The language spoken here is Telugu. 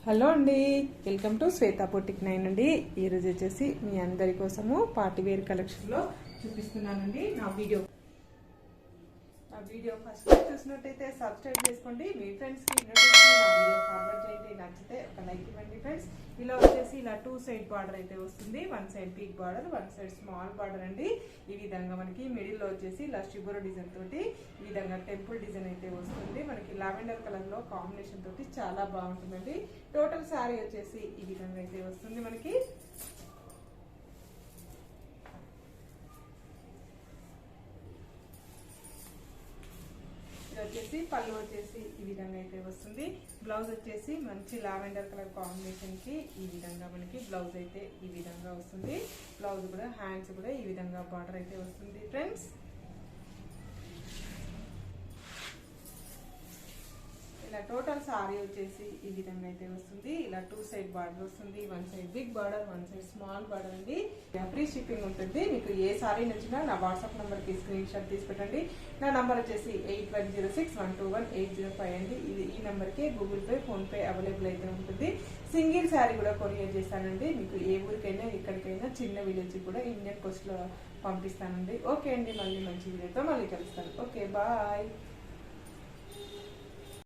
హలో అండి, వెల్కమ్ టు శ్వేతా బొటిక్ 9 అండి. ఈరోజు వచ్చేసి మీ అందరి కోసము పార్టీ వేర్ కలెక్షన్లో చూపిస్తున్నానండి. నా వీడియో ఫస్ట్ చూసినట్టయితే సబ్స్క్రైబ్ చేసుకోండి. మీ ఫ్రెండ్స్కి నా వీడియో ఫార్వర్డ్ చేయండి. నచ్చితే ఒక లైక్ ఇవ్వండి ఫ్రెండ్స్. ఇలా వచ్చేసి ఇలా 2 సైడ్ బార్డర్ అయితే వస్తుంది. 1 side big border, 1 side small border అండి. ఈ విధంగా మనకి మిడిల్లో వచ్చేసి ఇలా షిబోరో డిజైన్ తోటి ఈ విధంగా టెంపుల్ డిజైన్ అయితే వస్తుంది. మనకి లావెండర్ కలర్ లో కాంబినేషన్ తోటి చాలా బాగుంటుందండి. టోటల్ శారీ వచ్చేసి ఈ విధంగా అయితే వస్తుంది. మనకి వచ్చేసి పళ్ళు వచ్చేసి ఈ విధంగా అయితే వస్తుంది. బ్లౌజ్ వచ్చేసి మంచి లావెండర్ కలర్ కాంబినేషన్ కి ఈ విధంగా మనకి బ్లౌజ్ అయితే ఈ విధంగా వస్తుంది. బ్లౌజ్ కూడా హ్యాండ్స్ కూడా ఈ విధంగా బార్డర్ అయితే వస్తుంది ఫ్రెండ్స్. ఇలా టోటల్ సారీ వచ్చేసి ఈ విధంగా అయితే వస్తుంది. ఇలా 2 సైడ్ బార్డర్ వస్తుంది. 1 side big border, 1 side small border అండి. ఫ్రీ షిప్పింగ్ ఉంటుంది. మీకు ఏ సారీ నచ్చినా నా వాట్సాప్ నంబర్కి స్క్రీన్ షాట్ తీసి పెట్టండి. నా నంబర్ వచ్చేసి 8106121805 అండి. ఈ నెంబర్కి Google pay, phone pay available అయితే ఉంటుంది. సింగిల్ శారీ కూడా కొరియర్ చేస్తానండి. మీకు ఏ ఊరికైనా ఎక్కడికైనా చిన్న విలేజ్ కూడా ఇండియన్ పోస్ట్లో పంపిస్తానండి. ఓకే అండి, మళ్ళీ మంచి వీడియోతో మళ్ళీ కలుస్తాను. Okay, bye.